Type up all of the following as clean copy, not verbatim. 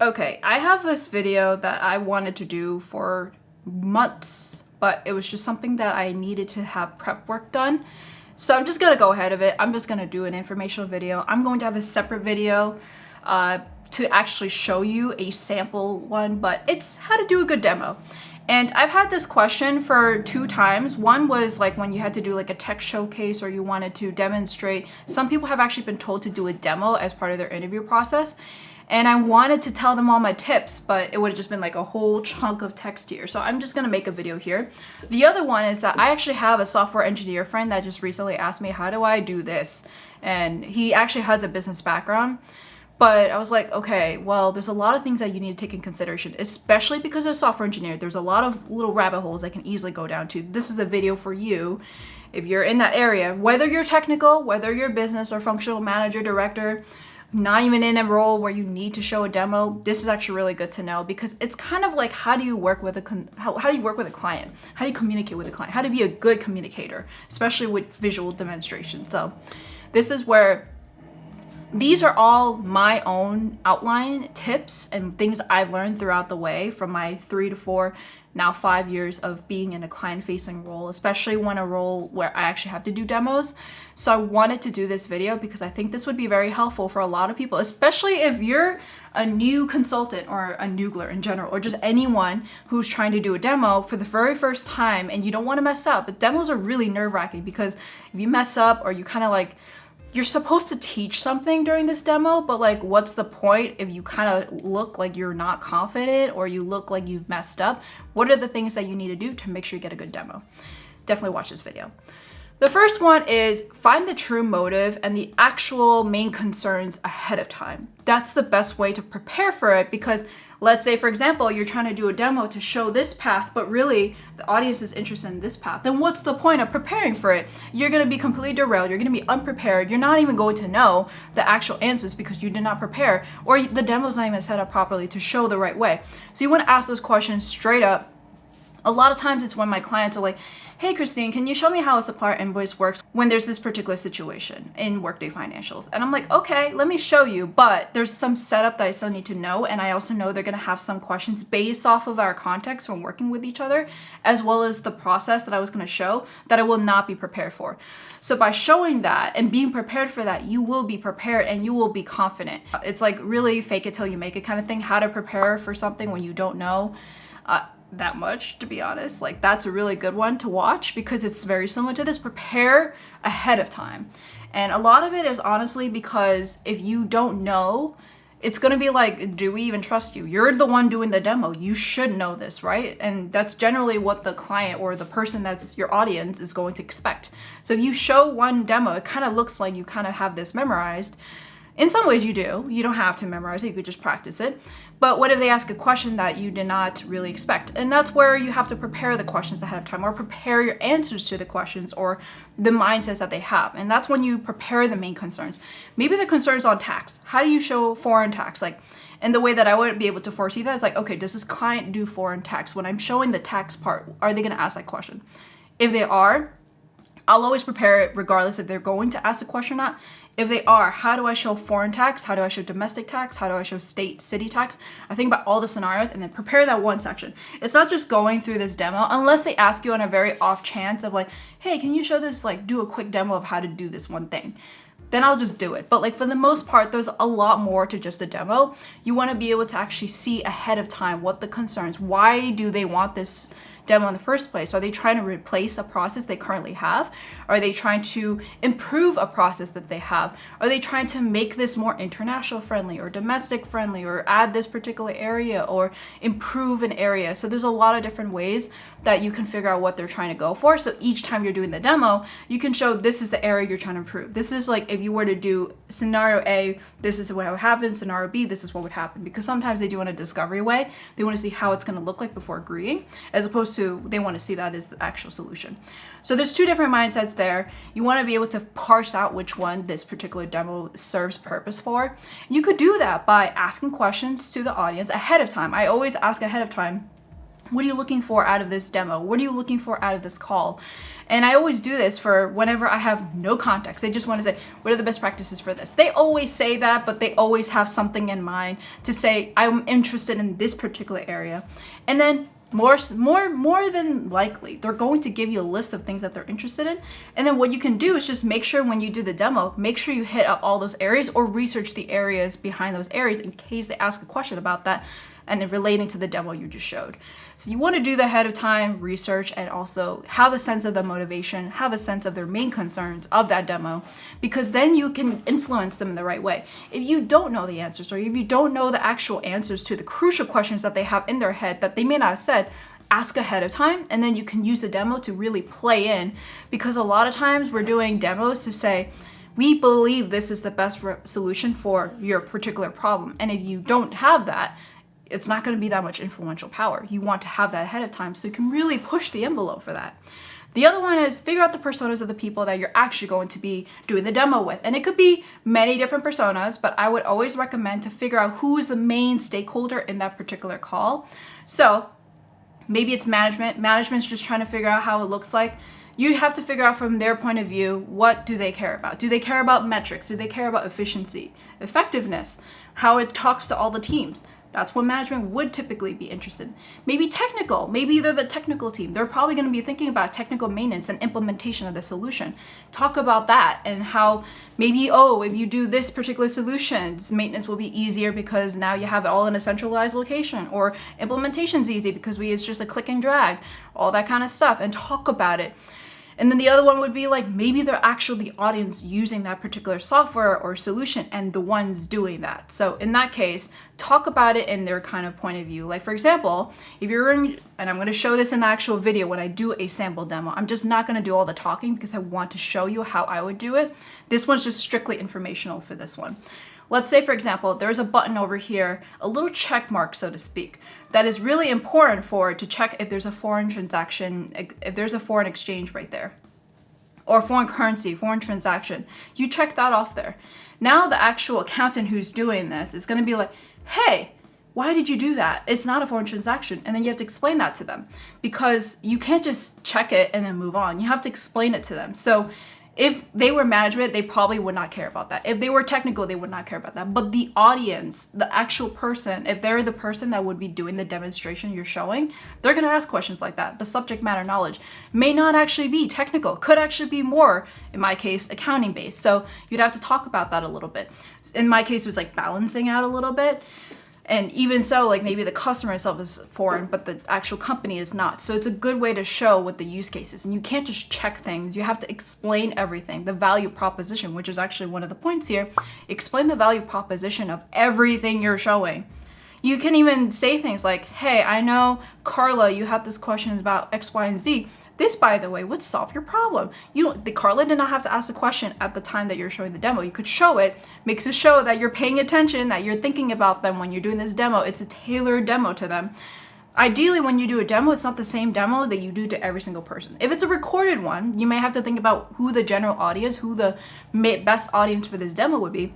Okay, I have this video that I wanted to do for months, but it was just something that I needed to have prep work done. So I'm just gonna go ahead of it. I'm just gonna do an informational video. I'm going to have a separate video to actually show you a sample one, but it's how to do a good demo. And I've had this question for 2 times. One was like when you had to do like a tech showcase or you wanted to demonstrate. Some people have actually been told to do a demo as part of their interview process. And I wanted to tell them all my tips, but it would have just been like a whole chunk of text here. So I'm just gonna make a video here. The other one is that I actually have a software engineer friend that just recently asked me, how do I do this? And he actually has a business background. But I was like, okay, well, there's a lot of things that you need to take in consideration, especially because as a software engineer, there's a lot of little rabbit holes I can easily go down to. This is a video for you if you're in that area, whether you're technical, whether you're business or functional manager, director, not even in a role where you need to show a demo. This is actually really good to know because it's kind of like how do you work with a how do you work with a client? How do you communicate with a client? How to be a good communicator, especially with visual demonstration. So this is where these are all my own outline tips and things I've learned throughout the way from my 3 to 4, now 5 years of being in a client-facing role, especially when a role where I actually have to do demos. So I wanted to do this video because I think this would be very helpful for a lot of people, especially if you're a new consultant or a noogler in general, or just anyone who's trying to do a demo for the very first time and you don't want to mess up. But demos are really nerve-wracking because if you mess up or you kind of like, you're supposed to teach something during this demo, but like, what's the point if you kind of look like you're not confident or you look like you've messed up? What are the things that you need to do to make sure you get a good demo? Definitely watch this video. The first one is find the true motive and the actual main concerns ahead of time. That's the best way to prepare for it because let's say, for example, you're trying to do a demo to show this path, but really the audience is interested in this path. Then what's the point of preparing for it? You're going to be completely derailed. You're going to be unprepared. You're not even going to know the actual answers because you did not prepare, or the demo's not even set up properly to show the right way. So you want to ask those questions straight up. A lot of times it's when my clients are like, hey Christine, can you show me how a supplier invoice works when there's this particular situation in Workday Financials? And I'm like, okay, let me show you, but there's some setup that I still need to know. And I also know they're gonna have some questions based off of our context from working with each other, as well as the process that I was gonna show that I will not be prepared for. So by showing that and being prepared for that, you will be prepared and you will be confident. It's like really fake it till you make it kind of thing, how to prepare for something when you don't know that much, to be honest. Like that's a really good one to watch because it's very similar to this. Prepare ahead of time. And a lot of it is honestly because if you don't know, it's going to be like, do we even trust you? You're the one doing the demo. You should know this, right? And that's generally what the client or the person that's your audience is going to expect. So if you show one demo, it kind of looks like you kind of have this memorized. In some ways you do. You don't have to memorize it, you could just practice it. But what if they ask a question that you did not really expect? And that's where you have to prepare the questions ahead of time or prepare your answers to the questions or the mindsets that they have. And that's when you prepare the main concerns. Maybe the concerns on tax. How do you show foreign tax? Like, and the way that I would be able to foresee that is like, okay, does this client do foreign tax? When I'm showing the tax part, are they gonna ask that question? If they are, I'll always prepare it regardless if they're going to ask a question or not. If they are, how do I show foreign tax? How do I show domestic tax? How do I show state, city tax? I think about all the scenarios and then prepare that one section. It's not just going through this demo unless they ask you on a very off chance of like, hey, can you show this, like do a quick demo of how to do this one thing? Then I'll just do it. But like for the most part, there's a lot more to just a demo. You want to be able to actually see ahead of time what the concerns, why do they want this demo in the first place? Are they trying to replace a process they currently have? Are they trying to improve a process that they have? Are they trying to make this more international friendly or domestic friendly or add this particular area or improve an area? So there's a lot of different ways that you can figure out what they're trying to go for. So each time you're doing the demo, you can show this is the area you're trying to improve. This is like if you were to do scenario A, this is what would happen. Scenario B, this is what would happen. Because sometimes they do in a discovery way. They want to see how it's going to look like before agreeing, as opposed to they want to see that as the actual solution. So there's 2 different mindsets there. You want to be able to parse out which one this particular demo serves purpose for. You could do that by asking questions to the audience ahead of time. I always ask ahead of time, What are you looking for out of this demo? What are you looking for out of this call? And I always do this for whenever I have no context. They just want to say, what are the best practices for this? They always say that, but they always have something in mind to say, I'm interested in this particular area. And then more than likely, they're going to give you a list of things that they're interested in. And then what you can do is just make sure when you do the demo, make sure you hit up all those areas or research the areas behind those areas in case they ask a question about that and then relating to the demo you just showed. So you want to do that ahead of time, research, and also have a sense of the motivation, have a sense of their main concerns of that demo, because then you can influence them in the right way. If you don't know the answers, or if you don't know the actual answers to the crucial questions that they have in their head that they may not have said, ask ahead of time, and then you can use the demo to really play in, because a lot of times we're doing demos to say, we believe this is the best solution for your particular problem. And if you don't have that, it's not going to be that much influential power. You want to have that ahead of time so you can really push the envelope for that. The other one is figure out the personas of the people that you're actually going to be doing the demo with. And it could be many different personas, but I would always recommend to figure out who is the main stakeholder in that particular call. So maybe it's management. Management's just trying to figure out how it looks like. You have to figure out from their point of view, what do they care about? Do they care about metrics? Do they care about efficiency, effectiveness, how it talks to all the teams? That's what management would typically be interested in. Maybe technical. Maybe they're the technical team. They're probably going to be thinking about technical maintenance and implementation of the solution. Talk about that and how maybe, if you do this particular solution, maintenance will be easier because now you have it all in a centralized location, or implementation's easy because it's just a click and drag, all that kind of stuff, and talk about it. And then the other one would be like, maybe they're actually the audience using that particular software or solution and the ones doing that. So in that case, talk about it in their kind of point of view. Like for example, if you're in, and I'm going to show this in the actual video when I do a sample demo, I'm just not going to do all the talking because I want to show you how I would do it. This one's just strictly informational for this one. Let's say, for example, there's a button over here, a little check mark, so to speak, that is really important to check if there's a foreign transaction, if there's a foreign exchange right there, or foreign currency, foreign transaction. You check that off there. Now the actual accountant who's doing this is going to be like, hey, why did you do that? It's not a foreign transaction. And then you have to explain that to them, because you can't just check it and then move on. You have to explain it to them. So if they were management, they probably would not care about that. If they were technical, they would not care about that. But the audience, the actual person, if they're the person that would be doing the demonstration you're showing, they're going to ask questions like that. The subject matter knowledge may not actually be technical, could actually be more, in my case, accounting based. So you'd have to talk about that a little bit. In my case, it was like balancing out a little bit. And even so, like maybe the customer itself is foreign, but the actual company is not. So it's a good way to show what the use case is. And you can't just check things. You have to explain everything. The value proposition, which is actually one of the points here. Explain the value proposition of everything you're showing. You can even say things like, hey, I know, Carla, you had this question about X, Y, and Z. This, by the way, would solve your problem. Carla did not have to ask the question at the time that you're showing the demo. You could show it, makes it show that you're paying attention, that you're thinking about them when you're doing this demo. It's a tailored demo to them. Ideally, when you do a demo, it's not the same demo that you do to every single person. If it's a recorded one, you may have to think about who the general audience, who the best audience for this demo would be.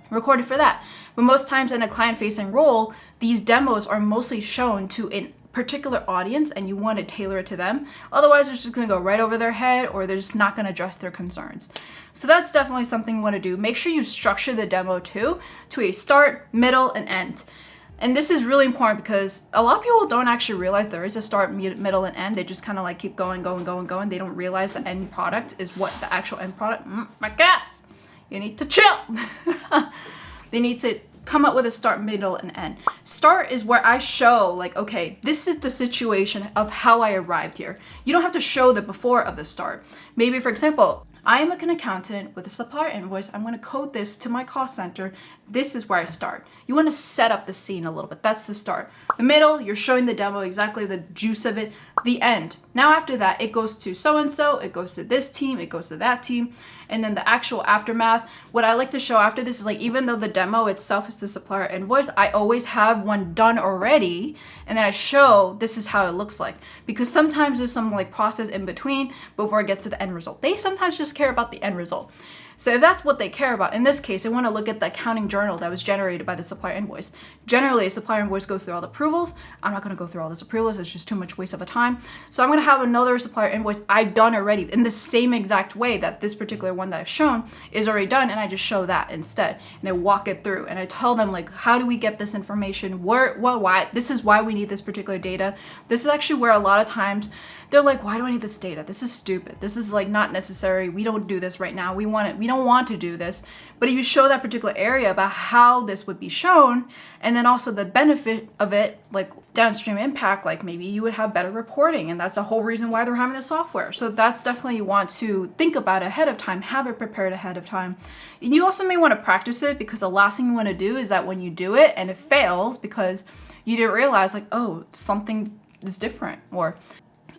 Recorded for that. But most times in a client-facing role, these demos are mostly shown to a particular audience, and you want to tailor it to them. Otherwise, it's just going to go right over their head, or they're just not going to address their concerns. So that's definitely something you want to do. Make sure you structure the demo too to a start, middle, and end. And this is really important because a lot of people don't actually realize there is a start, middle, and end. They just kind of like keep going. They don't realize the end product is what the actual end product. My cats, you need to chill. They need to come up with a start, middle, and end. Start is where I show like, okay, this is the situation of how I arrived here. You don't have to show the before of the start. Maybe, for example, I am an accountant with a supplier invoice. I'm going to code this to my cost center. This is where I start. You want to set up the scene a little bit. That's the start. The middle, you're showing the demo, exactly the juice of it. The end. Now after that, it goes to so-and-so, it goes to this team, it goes to that team. And then the actual aftermath, what I like to show after this is like, even though the demo itself is the supplier invoice, I always have one done already. And then I show this is how it looks like. Because sometimes there's some like process in between before it gets to the end result. They sometimes just care about the end result. So if that's what they care about, in this case, they want to look at the accounting journal that was generated by the supplier invoice. Generally, a supplier invoice goes through all the approvals. I'm not going to go through all those approvals. It's just too much waste of a time. So I'm going to have another supplier invoice I've done already in the same exact way that this particular one that I've shown is already done, and I just show that instead. And I walk it through and I tell them like, how do we get this information? Why? This is why we need this particular data. This is actually where a lot of times they're like, why do I need this data? This is stupid. This is like not necessary. We don't do this right now. We don't want to do this. But if you show that particular area about how this would be shown, and then also the benefit of it, like downstream impact, like maybe you would have better reporting, and that's the whole reason why they're having the software. So that's definitely you want to think about ahead of time, have it prepared ahead of time. And you also may want to practice it, because the last thing you want to do is that when you do it and it fails because you didn't realize like, oh, something is different. Or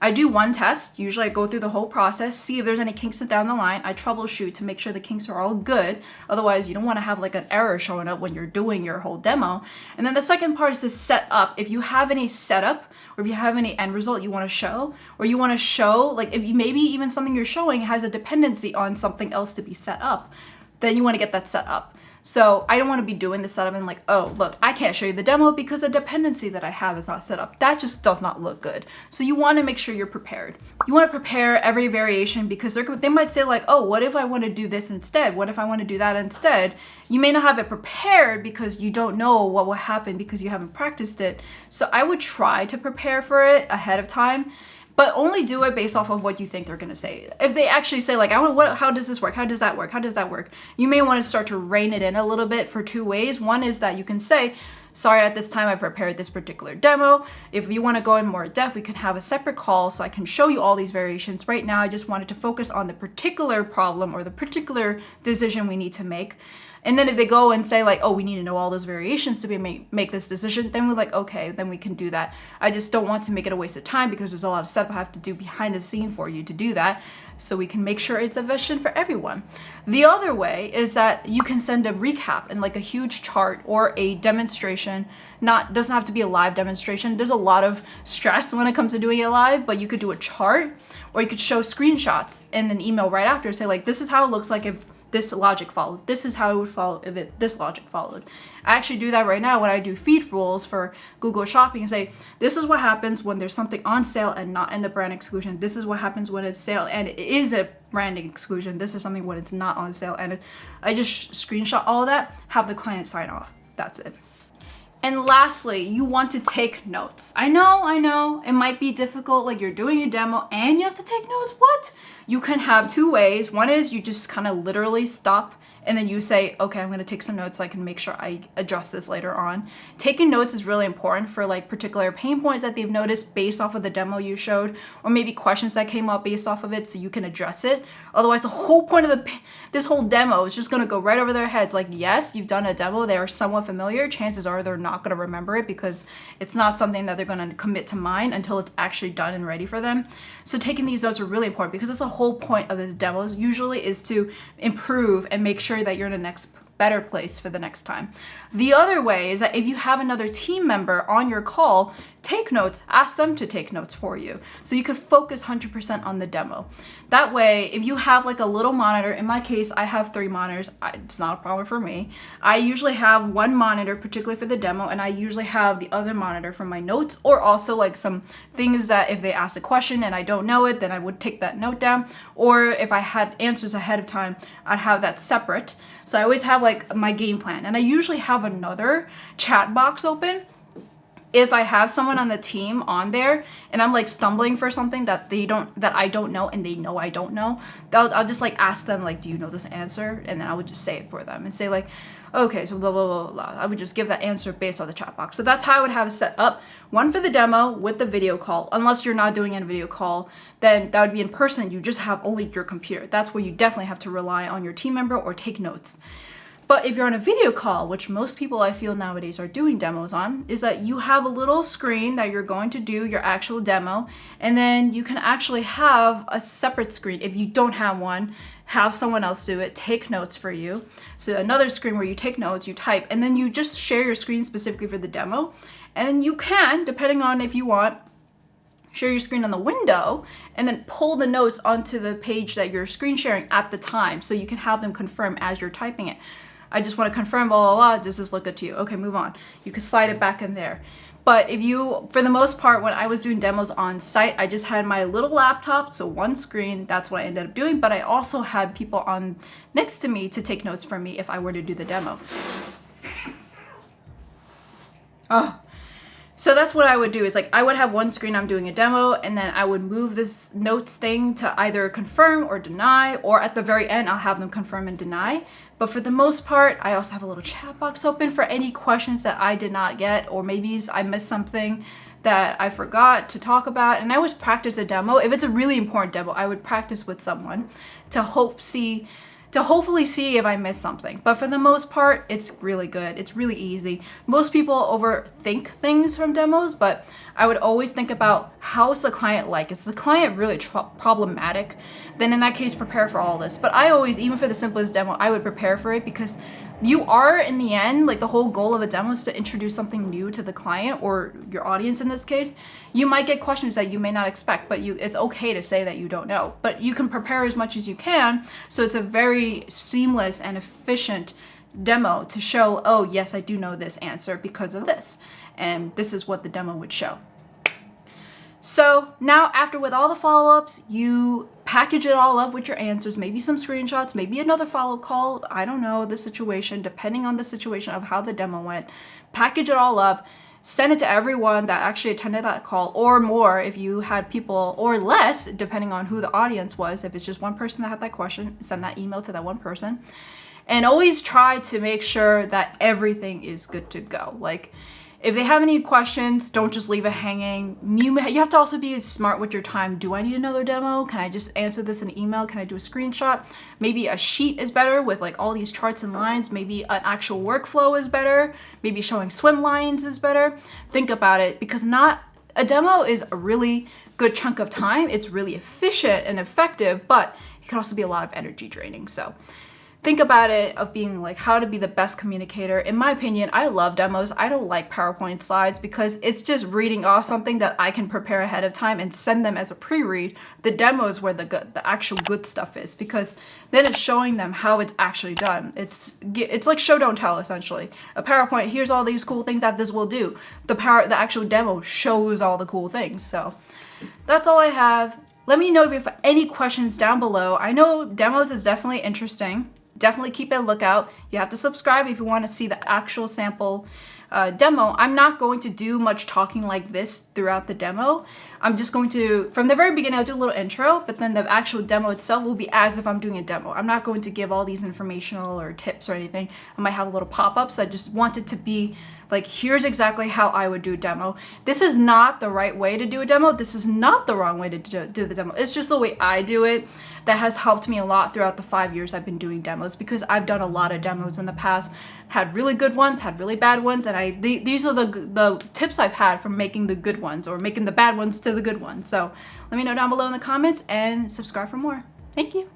I do one test. Usually I go through the whole process, see if there's any kinks down the line. I troubleshoot to make sure the kinks are all good. Otherwise, you don't want to have like an error showing up when you're doing your whole demo. And then the second part is to set up. If you have any setup, or if you have any end result you want to show, or you want to show, like if you, maybe even something you're showing has a dependency on something else to be set up, then you want to get that set up. So I don't want to be doing the setup and like, oh, look, I can't show you the demo because the dependency that I have is not set up. That just does not look good. So you want to make sure you're prepared. You want to prepare every variation, because they might say like, oh, what if I want to do this instead? What if I want to do that instead? You may not have it prepared because you don't know what will happen because you haven't practiced it. So I would try to prepare for it ahead of time, but only do it based off of what you think they're gonna say. If they actually say like, how does this work? How does that work? How does that work? You may want to start to rein it in a little bit for two ways. One is that you can say, sorry, at this time I prepared this particular demo. If you want to go in more depth, we can have a separate call so I can show you all these variations. Right now, I just wanted to focus on the particular problem or the particular decision we need to make. And then if they go and say like, oh, we need to know all those variations to make this decision, then we're like, okay, then we can do that. I just don't want to make it a waste of time, because there's a lot of stuff I have to do behind the scene for you to do that, so we can make sure it's efficient for everyone. The other way is that you can send a recap and like a huge chart or a demonstration. Doesn't have to be a live demonstration. There's a lot of stress when it comes to doing it live, but you could do a chart, or you could show screenshots in an email right after. Say like, this is how it looks like if this logic followed. This is how it would follow if this logic followed. I actually do that right now when I do feed rules for Google Shopping, and say, this is what happens when there's something on sale and not in the brand exclusion. This is what happens when it's sale and it is a branding exclusion. This is something when it's not on sale. And I just screenshot all of that, have the client sign off. That's it. And lastly, you want to take notes. I know, it might be difficult, like you're doing a demo and you have to take notes. What? You can have two ways. One is you just kind of literally stop and then you say, okay, I'm gonna take some notes so I can make sure I adjust this later on. Taking notes is really important for like particular pain points that they've noticed based off of the demo you showed, or maybe questions that came up based off of it so you can address it. Otherwise, the whole point of this whole demo is just gonna go right over their heads. Like, yes, you've done a demo, they are somewhat familiar. Chances are they're not gonna remember it because it's not something that they're gonna commit to mind until it's actually done and ready for them. So taking these notes are really important, because that's the whole point of this demo usually is to improve and make sure that you're in the next better place for the next time. The other way is that if you have another team member on your call, take notes, ask them to take notes for you, so you could focus 100% on the demo. That way, if you have like a little monitor, in my case, I have 3 monitors. It's not a problem for me. I usually have one monitor, particularly for the demo, and I usually have the other monitor for my notes, or also like some things that if they ask a question and I don't know it, then I would take that note down. Or if I had answers ahead of time, I'd have that separate. So I always have like my game plan, and I usually have another chat box open. If I have someone on the team on there and I'm like stumbling for something that I don't know and they know I don't know, I'll just like ask them like, do you know this answer? And then I would just say it for them and say like, okay, so blah, blah, blah, blah. I would just give that answer based on the chat box. So that's how I would have it set up. One for the demo with the video call. Unless you're not doing a video call, then that would be in person. You just have only your computer. That's where you definitely have to rely on your team member or take notes. But if you're on a video call, which most people I feel nowadays are doing demos on, is that you have a little screen that you're going to do your actual demo, and then you can actually have a separate screen. If you don't have one, have someone else do it, take notes for you. So another screen where you take notes, you type, and then you just share your screen specifically for the demo. And then you can, depending on if you want, share your screen on the window, and then pull the notes onto the page that you're screen sharing at the time so you can have them confirm as you're typing it. I just want to confirm, blah, blah, blah, does this look good to you? Okay, move on. You can slide it back in there. But if you, for the most part, when I was doing demos on site, I just had my little laptop, so one screen, that's what I ended up doing, but I also had people on next to me to take notes for me if I were to do the demo. Oh. So that's what I would do, is like I would have one screen I'm doing a demo, and then I would move this notes thing to either confirm or deny, or at the very end I'll have them confirm and deny. But for the most part, I also have a little chat box open for any questions that I did not get, or maybe I missed something that I forgot to talk about. And I always practice a demo. If it's a really important demo, I would practice with someone to hopefully see if I missed something. But for the most part, it's really good. It's really easy. Most people overthink things from demos, but I would always think about, how is the client like? Is the client really problematic? Then in that case, prepare for all this. But I always, even for the simplest demo, I would prepare for it, because you are, in the end, like the whole goal of a demo is to introduce something new to the client or your audience in this case. You might get questions that you may not expect, but it's okay to say that you don't know. But you can prepare as much as you can, so it's a very seamless and efficient demo to show, oh yes, I do know this answer because of this. And this is what the demo would show. So now, after with all the follow-ups, you package it all up with your answers, maybe some screenshots, maybe another follow-up call, I don't know, the situation, depending on the situation of how the demo went. Package it all up, send it to everyone that actually attended that call, or more if you had people, or less, depending on who the audience was. If it's just one person that had that question, send that email to that one person. And always try to make sure that everything is good to go. Like, if they have any questions, don't just leave it hanging. You have to also be smart with your time. Do I need another demo? Can I just answer this in an email? Can I do a screenshot? Maybe a sheet is better with like all these charts and lines. Maybe an actual workflow is better. Maybe showing swim lines is better. Think about it, because a demo is a really good chunk of time. It's really efficient and effective, but it can also be a lot of energy draining. So think about it, of being like how to be the best communicator. In my opinion, I love demos. I don't like PowerPoint slides, because it's just reading off something that I can prepare ahead of time and send them as a pre-read. The demo is where the actual good stuff is, because then it's showing them how it's actually done. It's like show don't tell, essentially. A PowerPoint, here's all these cool things that this will do. The actual demo shows all the cool things. So that's all I have. Let me know if you have any questions down below. I know demos is definitely interesting. Definitely keep a lookout. You have to subscribe if you want to see the actual sample demo. I'm not going to do much talking like this throughout the demo. I'm just going to, from the very beginning, I'll do a little intro, but then the actual demo itself will be as if I'm doing a demo. I'm not going to give all these informational or tips or anything. I might have a little pop-ups. I just want it to be like, here's exactly how I would do a demo. This is not the right way to do a demo. This is not the wrong way to do the demo. It's just the way I do it that has helped me a lot throughout the 5 years I've been doing demos, because I've done a lot of demos in the past, had really good ones, had really bad ones, and these are the tips I've had from making the good ones, or making the bad ones to the good ones. So let me know down below in the comments, and subscribe for more. Thank you.